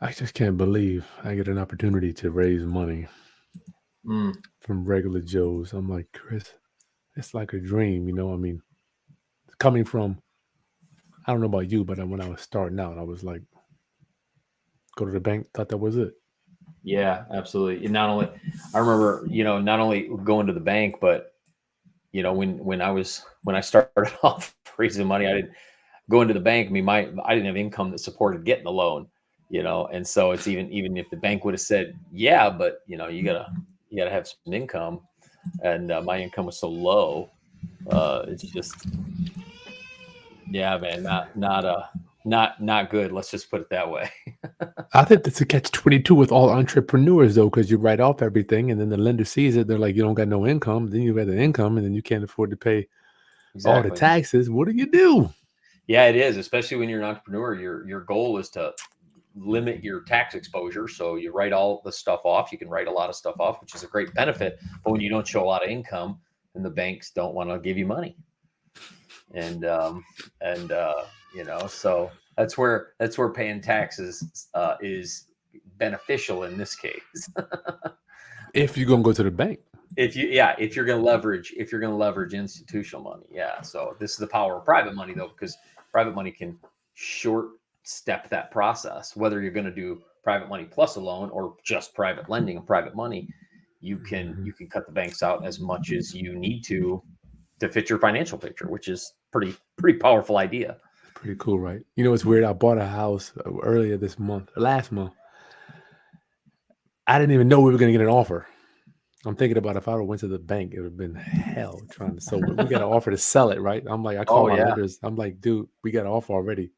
I just can't believe I get an opportunity to raise money Mm, from regular Joes. I'm like, Chris, it's like a dream, you know? I mean, coming from, I don't know about you, but when I was starting out, I was like, go to the bank, thought that was it. yeah, absolutely. And not only, I remember, not only going to the bank, but when I started off raising money, I didn't go into the bank. I mean, I didn't have income that supported getting the loan, and so it's even if the bank would have said, yeah, but you gotta have some income, and my income was so low, it's just, yeah, man, not good. Let's just put it that way. I think that's a catch 22 with all entrepreneurs, though, because you write off everything and then the lender sees it. They're like, you don't got no income. Then you got the income and then you can't afford to pay all the Exactly. taxes. What do you do? Yeah, it is, especially when you're an entrepreneur. Your goal is to limit your tax exposure. So you write all the stuff off. You can write a lot of stuff off, which is a great benefit. But when you don't show a lot of income, then the banks don't want to give you money. And so that's where paying taxes is beneficial in this case. If you're going to go to the bank. If you're going to leverage institutional money, yeah. So this is the power of private money, though, because private money can short step that process. Whether you're going to do private money plus a loan or just private lending and private money, you can Mhm. you can cut the banks out as much as you need to fit your financial picture, which is pretty powerful idea. Pretty cool, right? You know, it's weird. I bought a house earlier this month, last month. I didn't even know we were going to get an offer. I'm thinking about if I would have went to the bank, it would have been hell trying to. So we got an offer to sell it, right? I'm like, I call Oh my yeah. lenders. I'm like, dude, we got an offer already.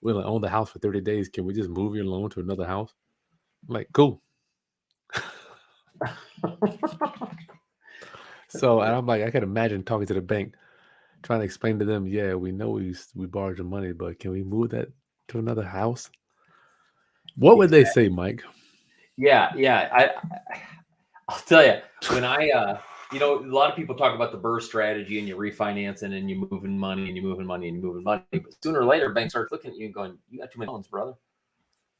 We only own the house for 30 days. Can we just move your loan to another house? I'm like, cool. So and I'm like, I can imagine talking to the bank, trying to explain to them, yeah, we know we borrowed your money, but can we move that to another house? What would they say, Mike? Yeah, yeah. I'll tell you, when a lot of people talk about the burst strategy and you refinancing and you moving money and you moving money and you moving money, but sooner or later, banks start looking at you and going, "You got too many loans, brother.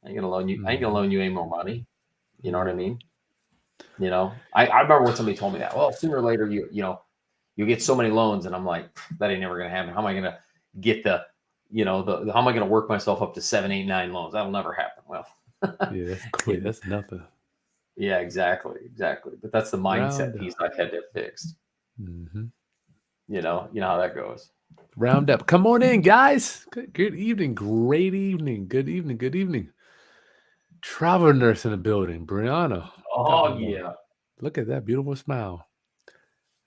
I ain't gonna loan you. I ain't gonna Hmm. loan you any more money." You know what I Hmm. mean? I remember when somebody told me that. Well, sooner or later, you get so many loans, and I'm like, that ain't never gonna happen. How am I gonna get how am I gonna work myself up to 7, 8, 9 loans? That'll never happen. Well, Yeah, that's you quick. That's nothing. yeah, exactly, exactly. But that's the mindset Round piece up. I've had to fix. Hmm. You know how that goes. Round up. Come on in, guys. Good evening. Great evening. Good evening. Good evening. Travel nurse in the building. Brianna. Top Oh of the yeah, Look at that beautiful smile.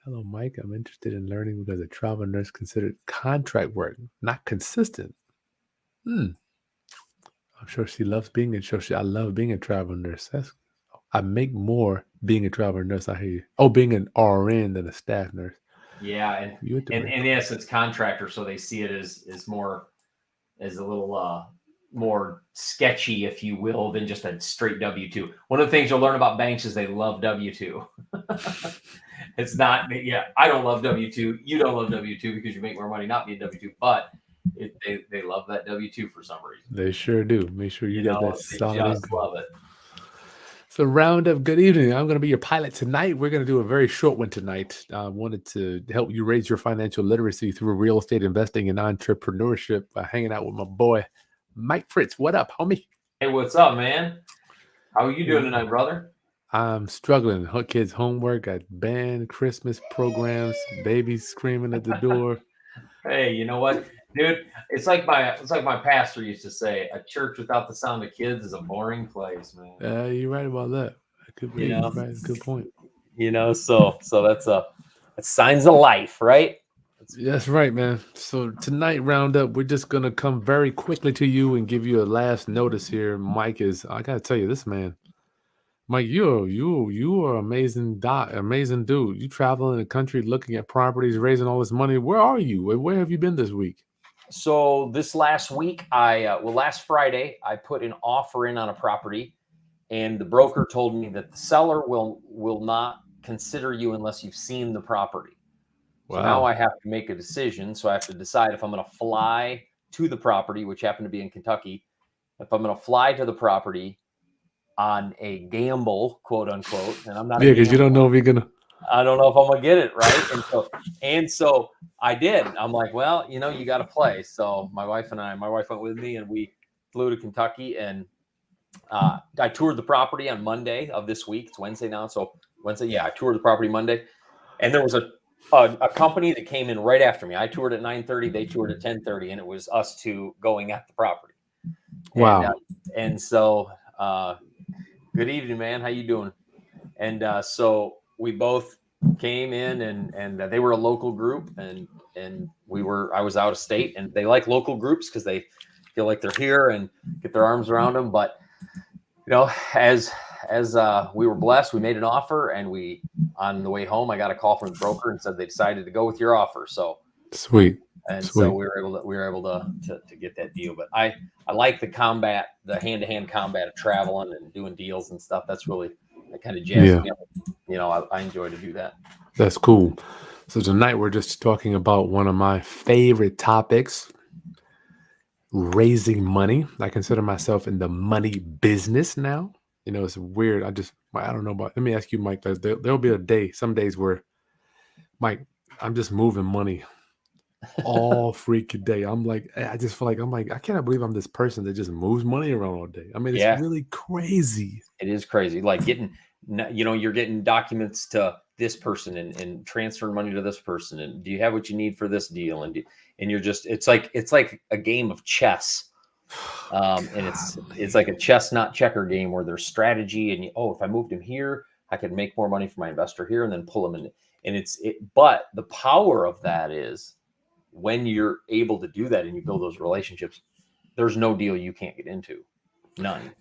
Hello, Mike. I'm interested in learning because a travel nurse considered contract work, not consistent. Hmm. I'm sure she loves being a sure she, I love being a travel nurse. I make more being a travel nurse. I hear you. Oh, being an RN than a staff nurse. yeah, and You do and very and cool. yes, it's contractor, so they see it as more as a little more sketchy, if you will, than just a straight W-2. One of the things you'll learn about banks is they love W-2. It's not, yeah, I don't love W-2. You don't love W-2 because you make more money not being W-2, but they love that W-2 for some reason. They sure do. Make sure you got that They solid just income. love it. So, round up. Good evening. I'm going to be your pilot tonight. We're going to do a very short one tonight. I wanted to help you raise your financial literacy through real estate investing and entrepreneurship by hanging out with my boy, Mike Fritz. What up, homie? Hey, what's up, man? How are you doing Yeah. tonight, brother? I'm struggling. Kids' homework, got band, Christmas programs, babies screaming at the door. Hey, you know what, dude? It's like my pastor used to say, a church without the sound of kids is a boring place, man. You're right about that. That could You be know, right. Good point. so that's signs of life, right? That's That's right, man. So tonight, roundup, we're just gonna come very quickly to you and give you a last notice here. Mike is, I gotta tell you, this man, Mike, you are amazing, amazing dude. You traveling the country, looking at properties, raising all this money. Where are you? Where have you been this week? so this last week, last Friday, I put an offer in on a property, and the broker told me that the seller will not consider you unless you've seen the property. So now Wow. I have to make a decision. So I have to decide if I'm going to fly to the property, which happened to be in Kentucky, if I'm going to fly to the property on a gamble, quote unquote, and I'm not a Yeah, because you don't gambler. know if you're gonna. I don't know if I'm gonna get it right. And so I did. I'm like, well, you got to play. So my wife went with me, and we flew to Kentucky, and I toured the property on Monday of this week. It's Wednesday now, so Wednesday, yeah, I toured the property Monday, and there was a company that came in right after me. I toured at 9:30, they toured at 10:30, and it was us two going at the property. And Wow. and so, good evening, man. How you doing? And so we both came in, and they were a local group, and I was out of state, and they like local groups because they feel like they're here and get their arms around them. But as we were blessed, we made an offer, and on the way home, I got a call from the broker and said they decided to go with your offer. So Sweet. so Sweet. we were able to get that deal. But I like the hand-to-hand combat of traveling and doing deals and stuff. That's really, that kind of jazzes Yeah, me up. I enjoy to do that. that's cool. So tonight we're just talking about one of my favorite topics, raising money. I consider myself in the money business now. It's weird. I don't know about, let me ask you, Mike, there'll be some days where, Mike, I'm just moving money all freaking day. I just feel like, I cannot believe I'm this person that just moves money around all day. I mean, it's Yeah, really crazy. it is crazy. Like you're getting documents to this person and transferring money to this person. And do you have what you need for this deal? And you're just, it's like a game of chess. And it's like a chess, not checker game where there's strategy. And if I moved him here, I could make more money for my investor here, and then pull him in. And but the power of that is when you're able to do that and you build those relationships, there's no deal you can't get into. None.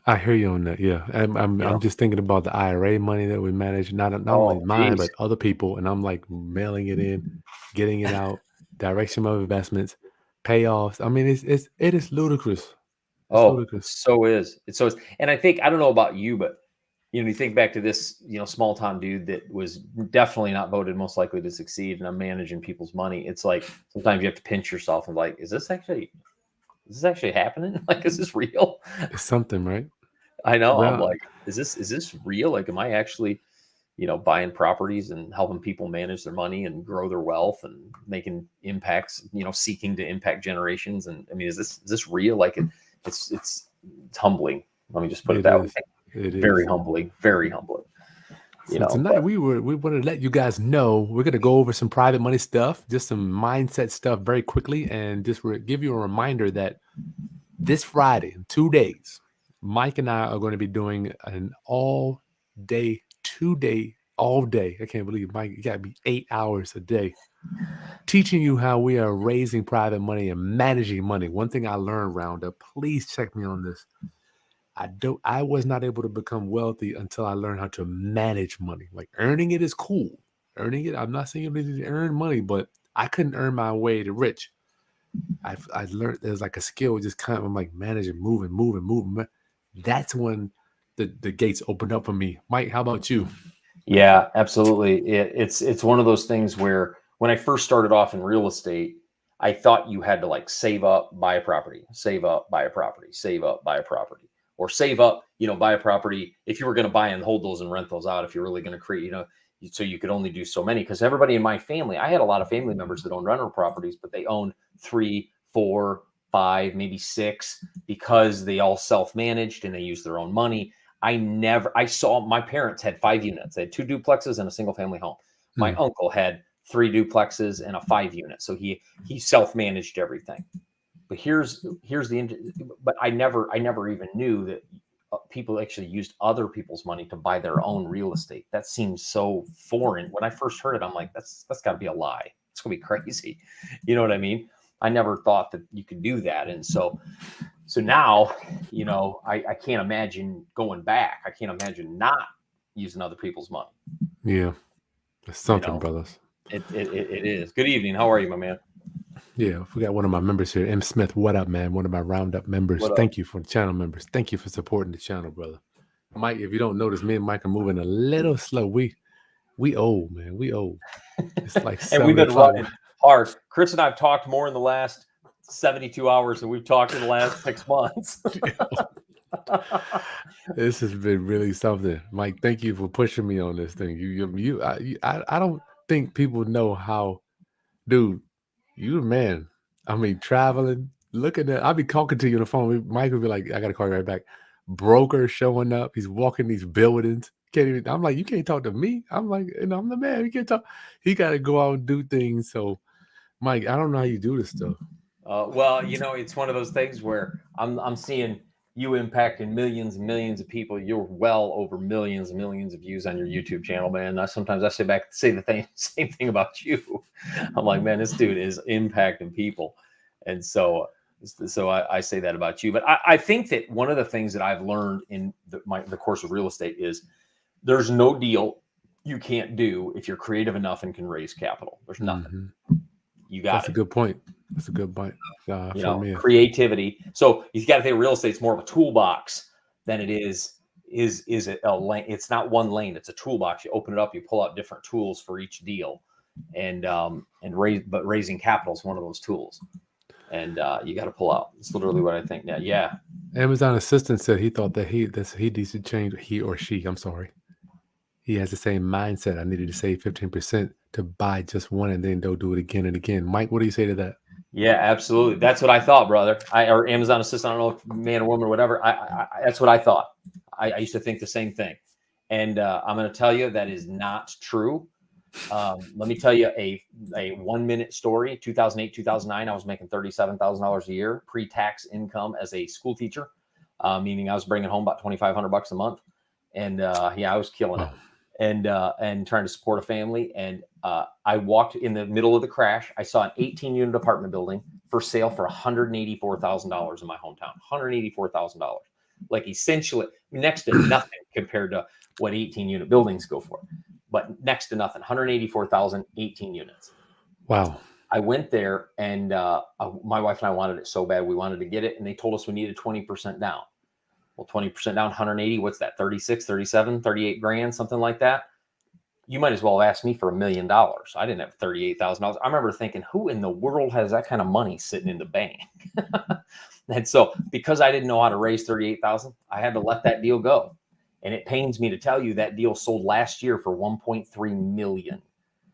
I hear you on that. Yeah, I'm just thinking about the IRA money that we manage, not only Oh, mine geez. but other people, and I'm like mailing it in, getting it out, direction of investments, payoffs. I mean, it is ludicrous. It's Oh, it ludicrous. so is. It so is. And I don't know about you, but you think back to this, small town dude that was definitely not voted most likely to succeed, and I'm managing people's money. It's like sometimes you have to pinch yourself and like, is this actually happening? Like, is this real? It's something, right? I know. I'm Well, like, is this real? Like, am I actually, buying properties and helping people manage their money and grow their wealth and making impacts, seeking to impact generations? And I mean, is this real? Like it's humbling. Let me just put it it that way. is. It Very is. humbling, very humbling. So tonight But we want to let you guys know we're gonna go over some private money stuff, just some mindset stuff very quickly, and just give you a reminder that this Friday, in 2 days, Mike and I are going to be doing an all day, 2 day, all day. I can't believe, Mike, you got to be 8 hours a day teaching you how we are raising private money and managing money. One thing I learned, Roundup, please check me on this. I was not able to become wealthy until I learned how to manage money. Like, earning it is cool. Earning it, I'm not saying you need to earn money, but I couldn't earn my way to rich. I learned there's like a skill, just kind of, I'm like managing, moving. That's when the gates opened up for me. Mike, how about you? yeah, absolutely. It's one of those things where when I first started off in real estate, I thought you had to like save up, buy a property, save up, buy a property, save up, buy a property, or save up, buy a property if you were going to buy and hold those and rent those out. If you're really going to create, so you could only do so many. Because everybody in my family, I had a lot of family members that owned rental properties, but they owned 3, 4, 5, maybe 6 because they all self-managed and they used their own money. I saw my parents had 5 units. They had 2 duplexes and a single family home. My Mm, uncle had 3 duplexes and a 5 unit. So he self-managed everything. But but I never even knew that people actually used other people's money to buy their own real estate. That seems so foreign. When I first heard it, I'm like, that's got to be a lie. It's gonna be crazy. You know what I mean? I never thought that you could do that. And so now, I can't imagine going back. I can't imagine not using other people's money. yeah, it's You something, know, brothers. it is. Good evening. How are you, my man? Yeah, we got one of my members here, M. Smith. What up, man? One of my Roundup members. What up? Thank you for the channel members. Thank you for supporting the channel, brother. Mike, if you don't notice, me and Mike are moving a little slow. We old, man. We old. It's like And we've been 7 o'clock. running hard. Chris and I have talked more in the last 72 hours that we've talked in the last 6 months. This has been really something, Mike. Thank you for pushing me on this thing. I don't think people know how, dude. You the man. I mean, traveling, looking at. I'll be talking to you on the phone. Mike will be like, "I gotta call you right back." Broker showing up. He's walking these buildings. Can't even. I'm like, you can't talk to me. I'm like, I'm the man. You can't talk. He got to go out and do things. So, Mike, I don't know how you do this stuff. Well, it's one of those things where I'm seeing you impacting millions and millions of people. You're well over millions and millions of views on your YouTube channel, man. Sometimes I sit back and say the same thing about you. I'm like, man, this dude is impacting people, and so I say that about you. But I think that one of the things that I've learned in the course of real estate is there's no deal you can't do if you're creative enough and can raise capital. There's nothing. You got That's a good point. That's a good point. Creativity. So you got to think real estate's more of a toolbox than it is a lane. It's not one lane. It's a toolbox. You open it up, you pull out different tools for each deal, but raising capital is one of those tools, and you got to pull out. It's literally what I think now. Yeah. Amazon assistant said he thought that he needs to change, he or she. I'm sorry. He has the same mindset. I needed to save 15% to buy just one, and then they'll do it again and again. Mike, what do you say to that? Yeah, absolutely. That's what I thought, brother. Or Amazon assistant, I don't know if man or woman or whatever. That's what I thought. I used to think the same thing. And I'm going to tell you that is not true. Let me tell you a 1 minute story. 2008, 2009, I was making $37,000 a year pre-tax income as a school teacher, meaning I was bringing home about $2,500 a month. And I was killing it. And trying to support a family. And I walked in the middle of the crash. I saw an 18-unit apartment building for sale for $184,000 in my hometown. $184,000, like essentially next to nothing compared to what 18-unit buildings go for. But next to nothing. 184,000, 18 units. Wow. I went there, and my wife and I wanted it so bad. We wanted to get it, and they told us we needed 20% down. Well, 20% down, 180, what's that? 36, 37, 38 grand, something like that. You might as well ask me for $1 million. I didn't have $38,000. I remember thinking, who in the world has that kind of money sitting in the bank? And so because I didn't know how to raise 38,000, I had to let that deal go. And it pains me to tell you that deal sold last year for $1.3 million.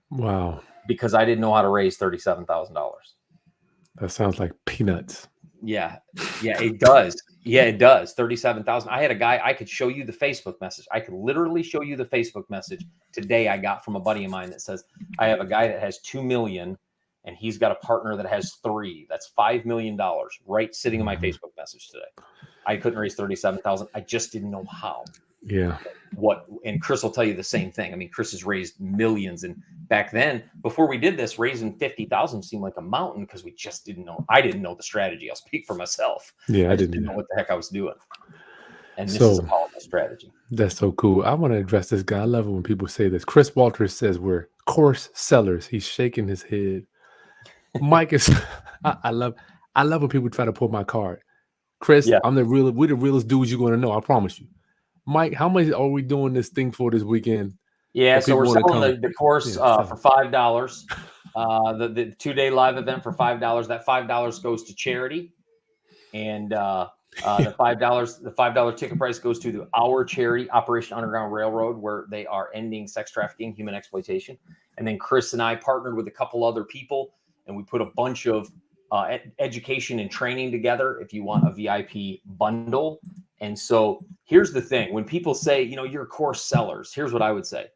Wow. Because I didn't know how to raise $37,000. That sounds like peanuts. Yeah, it does. Yeah, it does. 37,000. I had a guy, I could show you the Facebook message. I could literally show you the Facebook message today I got from a buddy of mine that says, I have a guy that has 2 million and he's got a partner that has 3. That's $5 million right sitting in my Facebook message today. I couldn't raise 37,000. I just didn't know how. Yeah. And Chris will tell you the same thing. I mean, Chris has raised millions, and back then, before we did this, raising 50,000 seemed like a mountain because we just didn't know. I didn't know the strategy. I'll speak for myself. Yeah, I didn't know what the heck I was doing. And this is a powerful strategy. That's so cool. I want to address this guy. I love it when people say this. Chris Walters says we're course sellers. He's shaking his head. Mike is. I love when people try to pull my card. Chris, we're the realest dudes you're going to know. I promise you. Mike, how much are we doing this thing for this weekend? Yeah, so we're selling the course for $5. The 2-day live event for $5. That $5 goes to charity, and the $5 ticket price goes to our charity, Operation Underground Railroad, where they are ending sex trafficking, human exploitation. And then Chris and I partnered with a couple other people, and we put a bunch of education and training together. If you want a VIP bundle. And so here's the thing. When people say, you're course sellers, here's what I would say.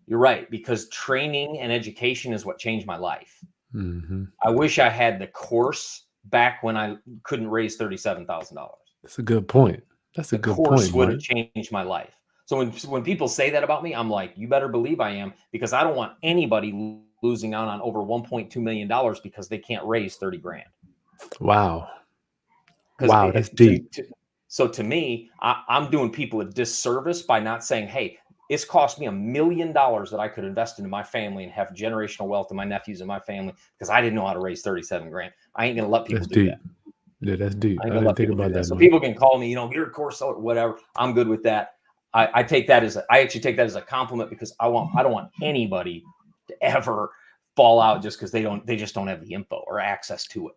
You're right, because training and education is what changed my life. Mm-hmm. I wish I had the course back when I couldn't raise $37,000. That's a good point. That's a good point. The course would have changed my life. So when people say that about me, I'm like, you better believe I am, because I don't want anybody losing out on over $1.2 million because they can't raise 30 grand. Wow. Wow, that's deep. So to me, I'm doing people a disservice by not saying, hey, it's cost me $1 million that I could invest into my family and have generational wealth in my nephews and my family because I didn't know how to raise 37 grand. I ain't going to let people do that. Yeah, that's deep. I didn't think about that. So people can call me, you're a course seller, whatever. I'm good with that. I actually take that as a compliment because I don't want anybody to ever fall out just because they just don't have the info or access to it.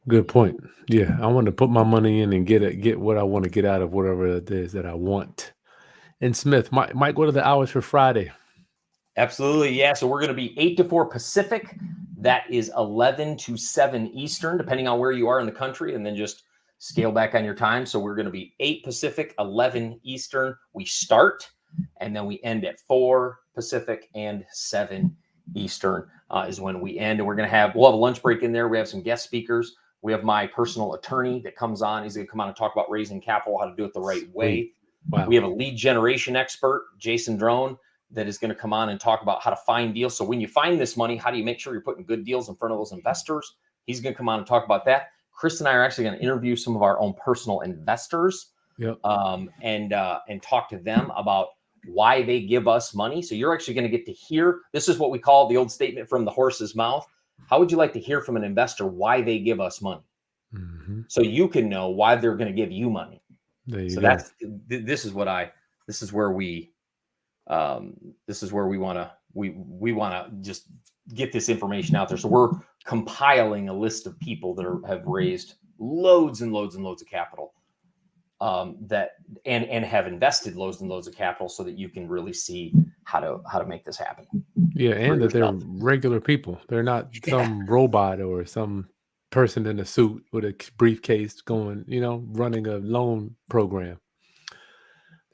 Good point. Yeah, I want to put my money in and get what I want to get out of whatever it is that I want. And Smith might go to the hours for Friday. Absolutely. Yeah. So we're going to be 8 to 4 Pacific. That is 11 to 7 Eastern, depending on where you are in the country, and then just scale back on your time. So we're going to be 8 Pacific, 11 Eastern. We start, and then we end at 4 Pacific and 7 Eastern is when we end. And we'll have a lunch break in there. We have some guest speakers. We have my personal attorney that comes on. He's going to come on and talk about raising capital, how to do it the right way. Wow. We have a lead generation expert, Jason Drone, that is going to come on and talk about how to find deals. So when you find this money, how do you make sure you're putting good deals in front of those investors? He's going to come on and talk about that. Chris and I are actually going to interview some of our own personal investors, Yep. and talk to them about why they give us money. So you're actually going to get to hear, this is what we call the old statement from the horse's mouth. How would you like to hear from an investor why they give us money? Mm-hmm. So you can know why they're going to give you money. There you So go. this is where we want to just get this information out there. So we're compiling a list of people that have raised loads and loads and loads of capital, that have invested loads and loads of capital, so that you can really see how to make this happen. Yeah, and that they're yourself. regular people. They're not Yeah. some robot or some person in a suit with a briefcase going, running a loan program.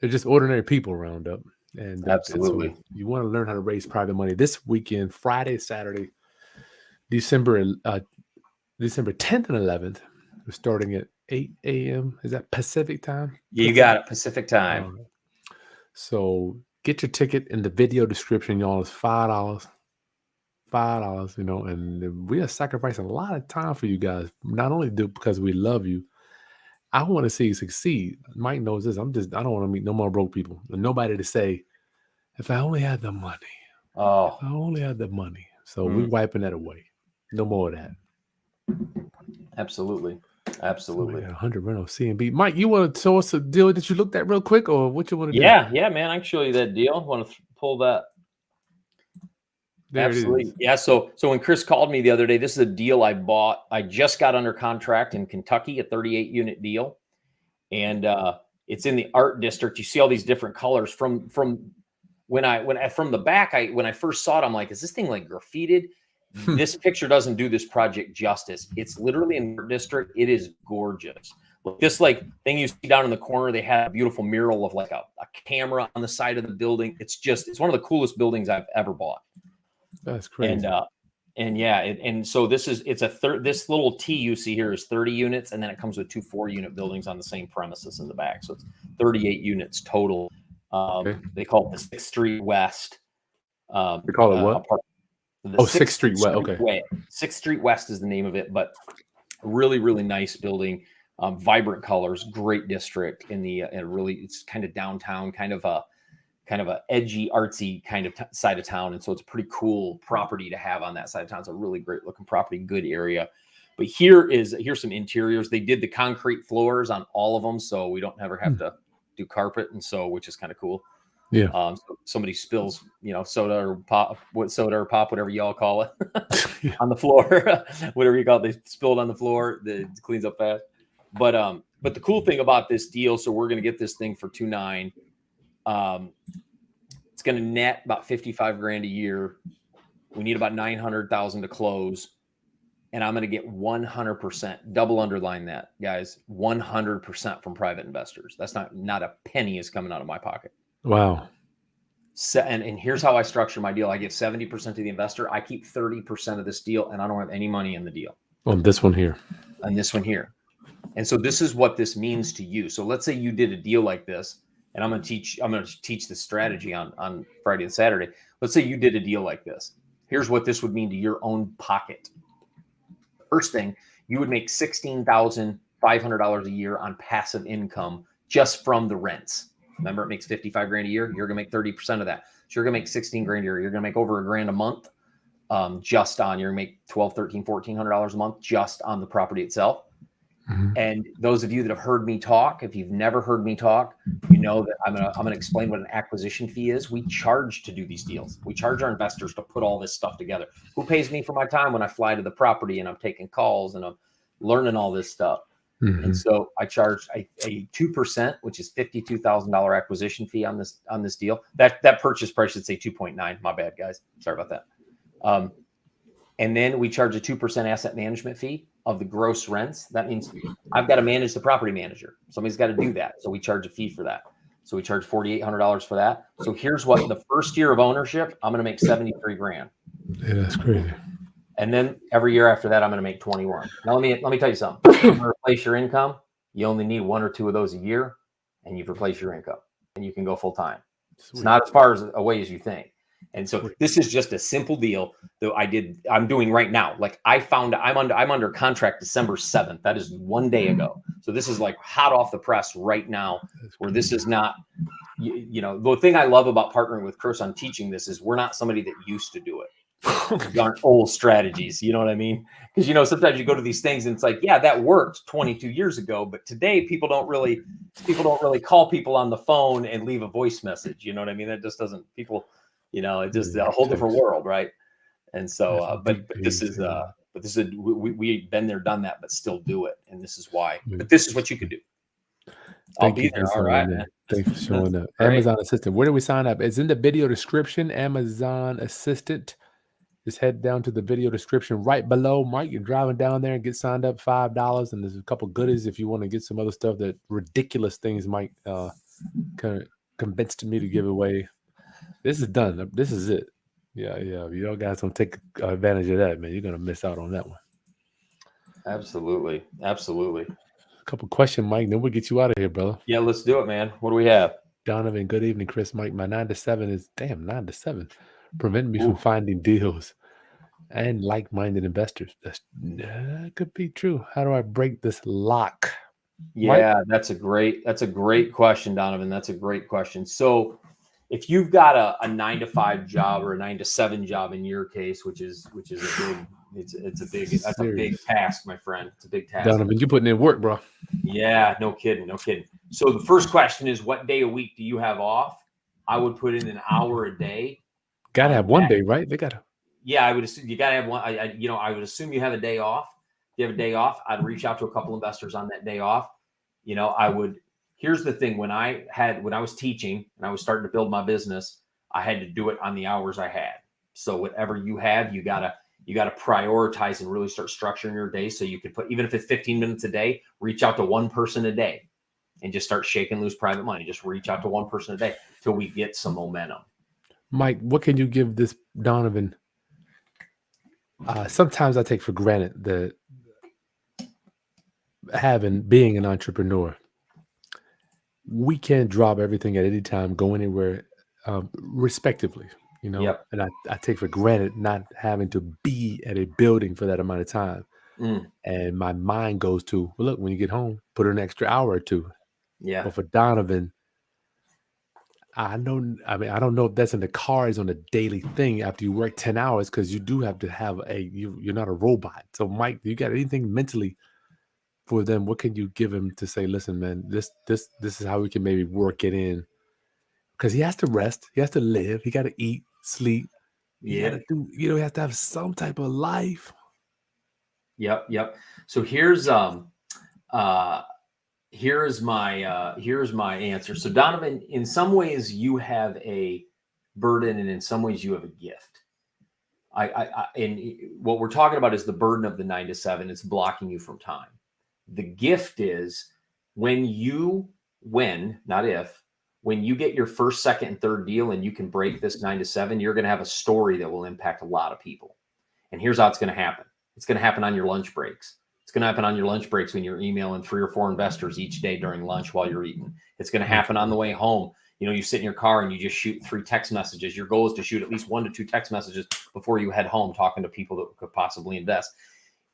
They're just ordinary people round up. And Absolutely. so you want to learn how to raise private money this weekend, Friday, Saturday, December 10th and 11th. We're starting at 8 a.m. Is that Pacific time? You got it. Pacific time. All right. So get your ticket in the video description, y'all. It's $5. $5, and we are sacrificing a lot of time for you guys. Not only because we love you, I want to see you succeed. Mike knows this. I don't want to meet no more broke people. And nobody to say, if I only had the money. Oh, If I only had the money. So we wiping that away. No more of that. absolutely. So Absolutely. we got 100 rental C&B. Mike, you want to show us a deal that you looked at real quick, or what you want to do? Yeah, man. I can show you that deal. I want to pull that. There Absolutely. it is. Yeah. So when Chris called me the other day, this is a deal I bought. I just got under contract in Kentucky, a 38 unit deal. And it's in the art district. You see all these different colors from when I from the back. When I first saw it, I'm like, is this thing like graffitied? This picture doesn't do this project justice. It's literally in the art district. It is gorgeous. This thing you see down in the corner, they had a beautiful mural of like a camera on the side of the building. It's one of the coolest buildings I've ever bought. That's crazy. And so this little T you see here is 30 units, and then it comes with 2 4-unit buildings on the same premises in the back. So it's 38 units total. Okay. They call it the 6th Street West. They call it what? The 6th Street West. Okay. 6th Street West is the name of it, but really, really nice building. Vibrant colors, great district in the it's kind of downtown, kind of a edgy, artsy kind of side of town. And so it's a pretty cool property to have on that side of town. It's a really great looking property, good area. But here's some interiors. They did the concrete floors on all of them, so we don't ever have to do carpet, and so which is kind of cool. Yeah. So somebody spills, soda or pop, whatever y'all call it, on the floor, whatever you call it, they spilled on the floor. It cleans up fast. But the cool thing about this deal, so we're going to get this thing for $2.9. It's going to net about $55,000 a year. We need about $900,000 to close, and I'm going to get 100%. Double underline that, guys. 100% from private investors. That's not a penny is coming out of my pocket. Wow. So, and here's how I structure my deal. I give 70% to the investor. I keep 30% of this deal, and I don't have any money in the deal. On this one here. And this one here. And so this is what this means to you. So let's say you did a deal like this, and I'm going to teach this strategy on Friday and Saturday. Let's say you did a deal like this. Here's what this would mean to your own pocket. First thing, you would make $16,500 a year on passive income just from the rents. Remember, it makes $55,000 a year. You're going to make 30% of that. So you're going to make $16,000 a year. You're going to make over $1,000 a month. You're going to make $1,200, $1,300, $1,400 a month just on the property itself. Mm-hmm. And those of you that have heard me talk, if you've never heard me talk, you know that I'm gonna explain what an acquisition fee is. We charge to do these deals. We charge our investors to put all this stuff together. Who pays me for my time when I fly to the property and I'm taking calls and I'm learning all this stuff. And so I charged a 2%, which is $52,000 acquisition fee on this deal. That purchase price should say 2.9. My bad, guys. Sorry about that. And then we charge a 2% asset management fee of the gross rents. That means I've got to manage the property manager. Somebody's got to do that. So we charge a fee for that. So we charge $4,800 for that. So here's what the first year of ownership, I'm going to make 73 grand. Yeah, that's crazy. And then every year after that, I'm going to make 21. Now, let me tell you something. To replace your income, you only need 1 or 2 of those a year, and you've replaced your income, and you can go full time. It's not as far away as you think. And so this is just a simple deal that I'm doing right now. Like I'm under contract December 7th. That is 1 day ago. So this is like hot off the press right now, where this is not, the thing I love about partnering with Chris on teaching this is we're not somebody that used to do it. These aren't old strategies. You know what I mean? Because, sometimes you go to these things and it's like, yeah, that worked 22 years ago. But today people don't really call people on the phone and leave a voice message. You know what I mean? That just doesn't it's just a whole different world. Right. And so, but this is we've been there, done that, but still do it. And this is why, but this is what you can do. I'll be there. All right, man. Thanks for showing up. Amazon Assistant. Where do we sign up? It's in the video description. Amazon Assistant. Just head down to the video description right below. Mike, you're driving down there and get signed up, $5. And there's a couple goodies if you want to get some other stuff, that ridiculous things Mike kind of convinced me to give away. This is done. This is it. Yeah. If you guys don't take advantage of that, man, you're going to miss out on that one. Absolutely. A couple questions, Mike, then we'll get you out of here, brother. Yeah, let's do it, man. What do we have? Donovan, good evening, Chris. Mike, my 9 to 7 is 9 to 7. Preventing me from finding deals and like-minded investors. That could be true. How do I break this lock? Yeah, Mike? That's a great question, Donovan. That's a great question. So if you've got a 9 to 5 job or a 9 to 7 job in your case, which is a big task, my friend. It's a big task. Donovan, you're putting in work, bro. Yeah, no kidding. So the first question is, what day a week do you have off? I would put in an hour a day. Gotta have one day, right? They gotta. Yeah, I would assume you gotta have one. I would assume you have a day off. If you have a day off, I'd reach out to a couple investors on that day off. Here's the thing: when I was teaching and I was starting to build my business, I had to do it on the hours I had. So whatever you have, you gotta prioritize and really start structuring your day. So you could put, even if it's 15 minutes a day, reach out to one person a day, and just start shaking loose private money. Just reach out to one person a day till we get some momentum. Mike, what can you give this Donovan? Sometimes I take for granted that being an entrepreneur, we can drop everything at any time, go anywhere, respectively, Yep. And I take for granted not having to be at a building for that amount of time. And my mind goes to, well, look, when you get home, put an extra hour or two. Yeah. But for Donovan, I don't know if that's in the cards on a daily thing after you work 10 hours, because you do have to have you're not a robot. So Mike, you got anything mentally for them? What can you give him to say, listen, man, this is how we can maybe work it in? Because he has to rest, he has to live, he got to eat, sleep. He got to do, he has to have some type of life. Yep. So here's my answer. So Donovan, in some ways you have a burden, and in some ways you have a gift. And what we're talking about is the burden of the 9 to 7. It's blocking you from time. The gift is when you get your first, second, and third deal, and you can break this 9 to 7, you're going to have a story that will impact a lot of people. And here's how it's going to happen. It's going to happen on your lunch breaks. It's going to happen on your lunch breaks when you're emailing 3 or 4 investors each day during lunch while you're eating. It's going to happen on the way home. You sit in your car and you just shoot 3 text messages. Your goal is to shoot at least 1 to 2 text messages before you head home, talking to people that could possibly invest.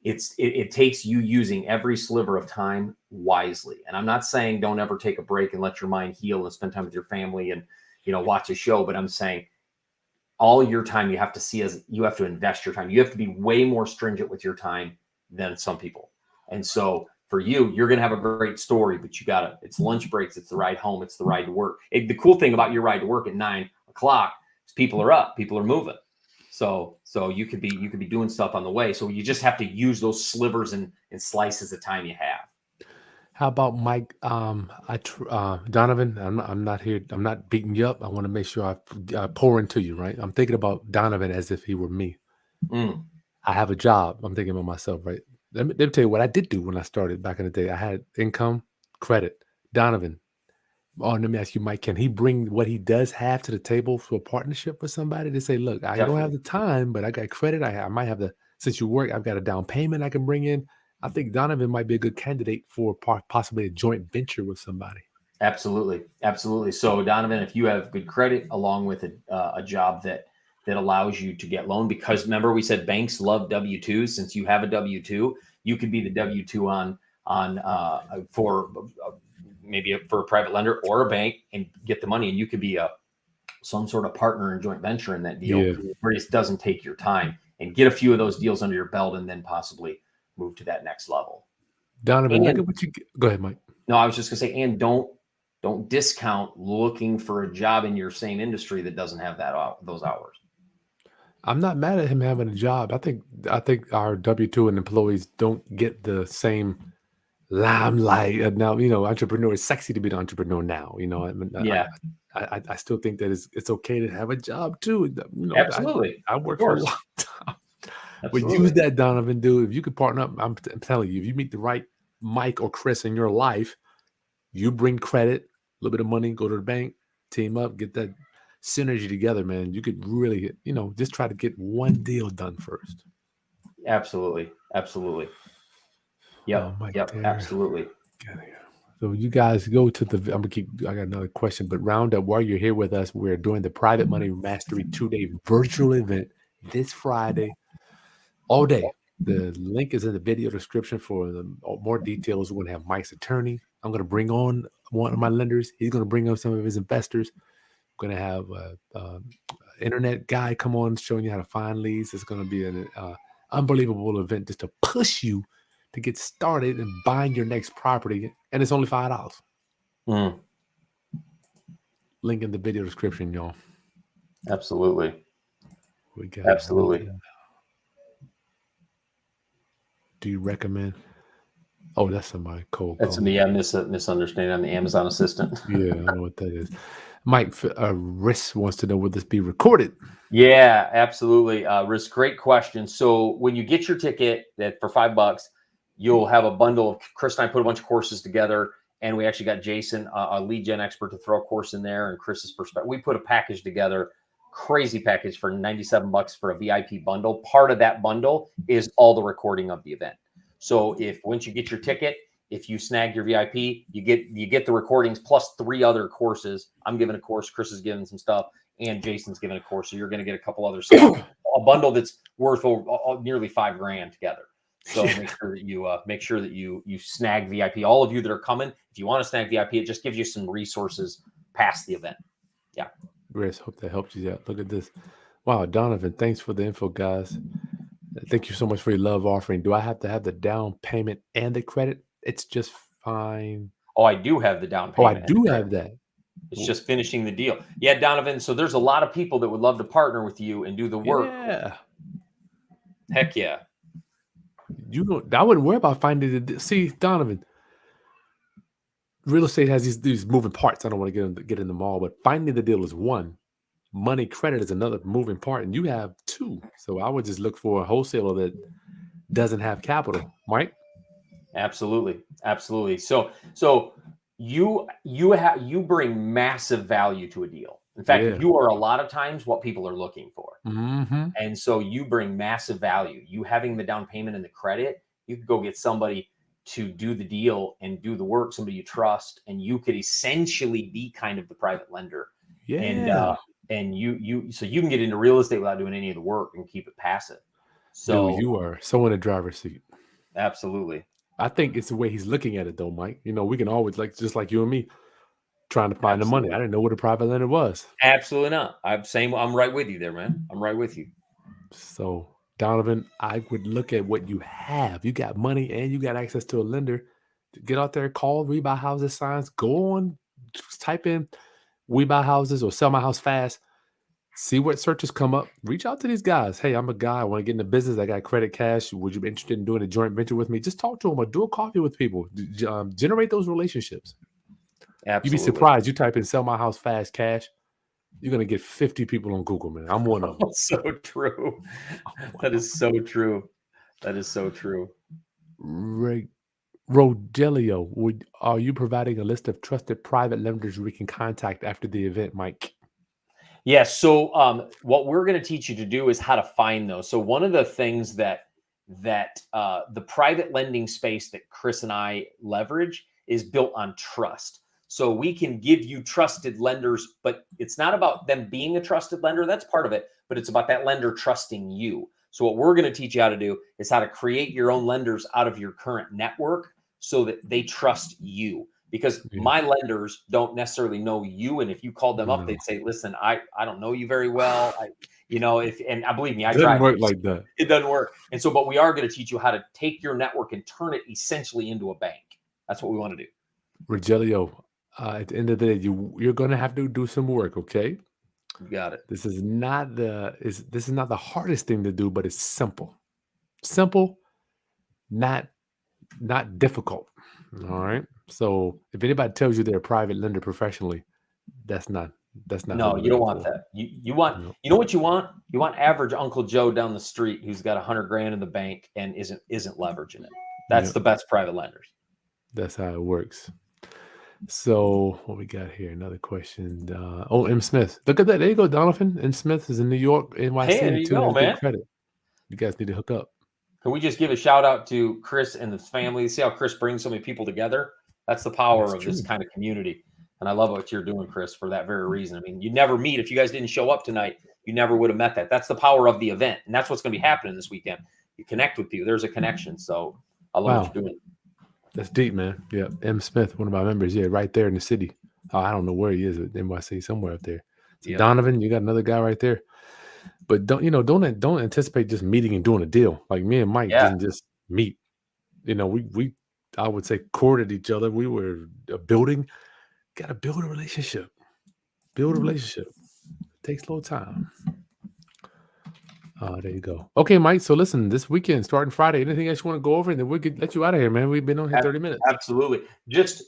It takes you using every sliver of time wisely. And I'm not saying don't ever take a break and let your mind heal and spend time with your family and, watch a show. But I'm saying all your time you have to see as you have to invest your time. You have to be way more stringent with your time than some people. And so for you, you're going to have a great story, but it's lunch breaks. It's the ride home. It's the ride to work. The cool thing about your ride to work at 9 o'clock is people are up, people are moving. So you could be doing stuff on the way. So you just have to use those slivers and slices of time you have. How about Mike? Donovan. I'm not here. I'm not beating you up. I want to make sure I pour into you. Right. I'm thinking about Donovan as if he were me. Mm, I have a job. I'm thinking about myself. Right. Let me tell you what I did do when I started back in the day. I had income, credit. Donovan. Oh, let me ask you, Mike. Can he bring what he does have to the table for a partnership with somebody to say, look, I don't have definitely. the time, but I got credit. I might have the since you work, I've got a down payment I can bring in. I think Donovan might be a good candidate for possibly a joint venture with somebody. Absolutely, absolutely. So Donovan, if you have good credit along with a job that allows you to get loan, because remember we said banks love W-2s. Since you have a W-2, you could be the W-2 on for maybe for a private lender or a bank and get the money, and you could be a some sort of partner and joint venture in that deal Yeah. where it doesn't take your time, and get a few of those deals under your belt, and then possibly move to that next level. Donovan, look And at what you go ahead, Mike. no, I was just gonna say, and don't discount looking for a job in your same industry that doesn't have those hours. I'm not mad at him having a job. I think our W-2 and employees don't get the same limelight. Now, entrepreneur is sexy to be an entrepreneur now. I mean, Yeah, I still think that it's okay to have a job too. absolutely, I of work for a long course, time. But use absolutely, that, Donovan, dude. If you could partner up, I'm telling you, if you meet the right Mike or Chris in your life, you bring credit, a little bit of money, go to the bank, team up, get that synergy together, man. You could really, just try to get one deal done first. absolutely, absolutely. Oh, Yep, Mike, yep, there. absolutely. Get here. So you guys go to the. I'm gonna keep. I got another question, but round up while you're here with us. We're doing the Private Money Mastery 2-day virtual event this Friday, all day. The link is in the video description for the more details. We're gonna have Mike's attorney. I'm gonna bring on one of my lenders. He's gonna bring on some of his investors. We're gonna have a internet guy come on showing you how to find leads. It's gonna be an unbelievable event just to push you to get started and buying your next property, and it's only $5. Mm, Link in the video description, y'all. absolutely, We got absolutely. nothing. Do you recommend? Oh, that's somebody cold That's calling. me. Misunderstanding. I'm the Amazon assistant. Yeah, I know what that is. Mike Riss wants to know, will this be recorded? Yeah, absolutely. Risk, great question. So when you get your ticket that for $5, you'll have a bundle of Chris and I put a bunch of courses together, and we actually got Jason, a lead gen expert, to throw a course in there, and Chris's perspective. We put a package together, crazy package for $97 for a VIP bundle. Part of that bundle is all the recording of the event. So if once you get your ticket, if you snag your VIP, you get the recordings plus 3 other courses. I'm giving a course, Chris is giving some stuff, and Jason's giving a course. So you're going to get a couple other stuff, a bundle that's worth nearly $5,000 together. So Yeah. make sure that you snag VIP. All of you that are coming, if you want to snag VIP, it just gives you some resources past the event. Yeah, Riss, hope that helped you out. Look at this. Wow, Donovan, thanks for the info, guys. Thank you so much for your love offering. Do I have to have the down payment and the credit? It's just fine. oh, I do have the down Oh, I payment and the do credit. have that. It's Well, just finishing the deal. Yeah, Donovan. So there's a lot of people that would love to partner with you and do the work. yeah. Heck yeah. I wouldn't worry about finding the. See, Donovan, real estate has these moving parts. I don't want to get in them all, but finding the deal is one. Money credit is another moving part, and you have two. So I would just look for a wholesaler that doesn't have capital. Mike? Absolutely, absolutely. So you bring massive value to a deal. In fact, Yeah. you are a lot of times what people are looking for. Mm-hmm. And so you bring massive value. You having the down payment and the credit, you could go get somebody to do the deal and do the work, somebody you trust, and you could essentially be kind of the private lender. And Yeah. so you can get into real estate without doing any of the work and keep it passive. Dude, So you are so in the driver's seat. absolutely. I think it's the way he's looking at it, though, Mike. We can always, like, just like you and me, trying to find the money. I Absolutely. didn't know what a private lender was. Absolutely not. I'm right with you there, man. I'm right with you. So, Donovan, I would look at what you have. You got money and you got access to a lender. Get out there, call We Buy Houses signs. Go on, just type in We Buy Houses or Sell My House Fast. See what searches come up. Reach out to these guys. Hey, I'm a guy. I want to get into business. I got credit cash. Would you be interested in doing a joint venture with me? Just talk to them or do a coffee with people. Generate those relationships. You'd be Absolutely. surprised. You type in "sell my house fast cash," you're gonna get 50 people on Google, man. I'm one of them. So true. That is so true. That is so true. Right. Rogelio, are you providing a list of trusted private lenders we can contact after the event, Mike? Yeah. So what we're going to teach you to do is how to find those. So one of the things that the private lending space that Chris and I leverage is built on trust. So we can give you trusted lenders, but it's not about them being a trusted lender. That's part of it, but it's about that lender trusting you. So what we're going to teach you how to do is how to create your own lenders out of your current network so that they trust you. Because Yeah. my lenders don't necessarily know you, and if you called them up, No. they'd say, "Listen, I don't know you very well. And I believe me, I It doesn't tried. work like that. It doesn't work." And so, but we are going to teach you how to take your network and turn it essentially into a bank. That's what we want to do. Rogelio, at the end of the day, you're gonna have to do some work, okay? You got it. This is not the hardest thing to do, but it's simple. Simple, not difficult. All right. So if anybody tells you they're a private lender professionally, that's not who No, we're you don't looking want for. that. You want, No. you know what you want? You want average Uncle Joe down the street who's got 100 grand in the bank and isn't leveraging it. That's Yeah, the best private lenders. that's how it works. So what we got here? Another question. M. Smith. Look at that. There you go, Donovan. M. Smith is in New York, Hey, there NYC you too. go, Has good man. credit. You guys need to hook up. Can we just give a shout out to Chris and his family? See how Chris brings so many people together? That's the power That's of this true. kind of community. And I love what you're doing, Chris, for that very reason. I mean, you'd never meet if you guys didn't show up tonight. You never would have met that. That's the power of the event. And that's what's going to be happening this weekend. You connect with people. There's a connection. So I love what Wow, you're doing. that's deep, man. Yeah, M. Smith, one of my members. Yeah, right there in the city. Oh, I don't know where he is at NYC, somewhere up there. So Yep. Donovan, you got another guy right there. But don't anticipate just meeting and doing a deal. Like me and Mike Yeah. didn't just meet. We I would say courted each other. We were building. Got to build a relationship. Build a relationship. Takes a little time. There you go. Okay, Mike. So listen, this weekend, starting Friday, anything else you want to go over, and then we could let you out of here, man. We've been on here 30 minutes. Absolutely. Just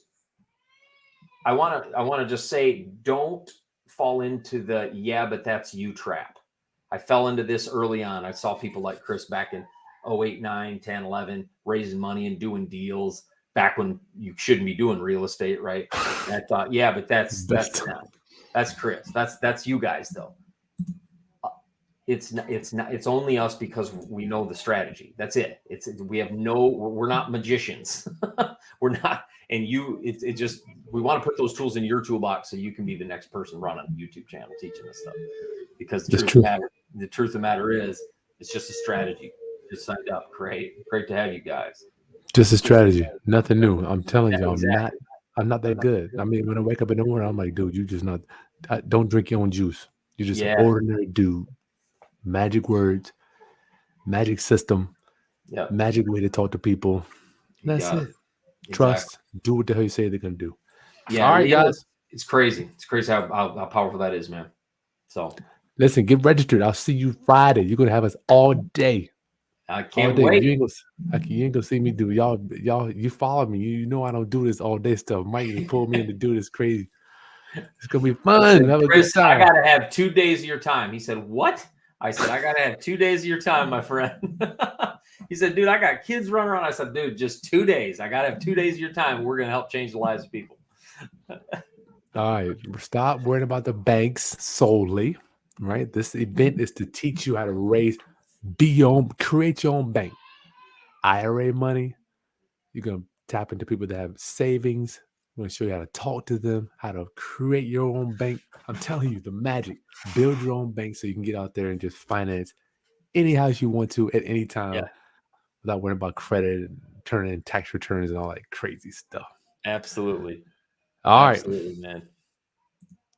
I want to just say, don't fall into the "yeah, but that's you" trap. I fell into this early on. I saw people like Chris back in 08, 9, 10, 11 raising money and doing deals back when you shouldn't be doing real estate, right? And I thought, yeah, but that's Best. them. That's Chris. That's you guys though. It's not it's only us because we know the strategy. That's it. We're not magicians. We're not, and it just, we want to put those tools in your toolbox so you can be the next person running a YouTube channel teaching this stuff. Because the truth of the matter is, it's just a strategy. Just signed up. Great to have you guys. Just a strategy. Nothing new. I'm telling you, Exactly. I'm not that good. I mean, when I wake up in the morning, I'm like, dude, you just not. Don't drink your own juice. You're just an ordinary dude. Magic words, magic system, magic way to talk to people. That's it. Trust. Do what the hell you say they're gonna do. Yeah. All right, guys. It's crazy. It's crazy how powerful that is, man. So listen, get registered. I'll see you Friday. You're gonna have us all day. I can't wait. You ain't gonna see me do y'all. You follow me. You know I don't do this all day stuff. Mike just pulled me in to do this crazy. It's gonna be fun. Have a Chris, good time. I gotta have 2 days of your time. He said, "What?" I said, "I gotta have 2 days of your time, my friend." He said, "Dude, I got kids running around." I said, "Dude, just 2 days. I gotta have 2 days of your time. We're gonna help change the lives of people." All right, stop worrying about the banks solely. Right, this event is to teach you how to create your own bank. IRA money. You're gonna tap into people that have savings. I'm gonna show you how to talk to them, how to create your own bank. I'm telling you the magic. Build your own bank so you can get out there and just finance any house you want to at any time without worrying about credit and turning in tax returns and all that crazy stuff. Absolutely. All right. Absolutely, man.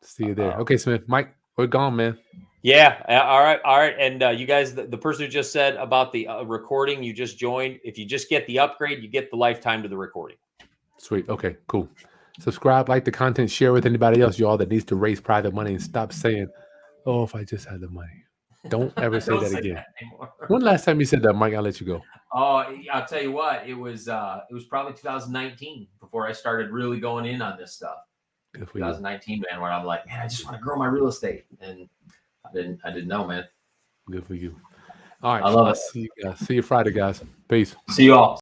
See you there. Okay, Smith. Mike, we're gone, man. Yeah. All right. And you guys, the person who just said about the recording you just joined, if you just get the upgrade, you get the lifetime to the recording. Sweet. Okay, cool. Subscribe, like the content, share with anybody else, y'all, that needs to raise private money and stop saying Oh, if I just had the money. Don't ever say Don't that say again. that anymore. When last time you said that, Mike? I'll let you go. Oh, I'll tell you what, it was probably 2019 before I started really going in on this stuff. Good for you. 2019, man, where I'm like, man, I just want to grow my real estate, and I didn't know, man. Good for you. All right. I love I'll it. see you guys. See you Friday, guys. Peace. See you all.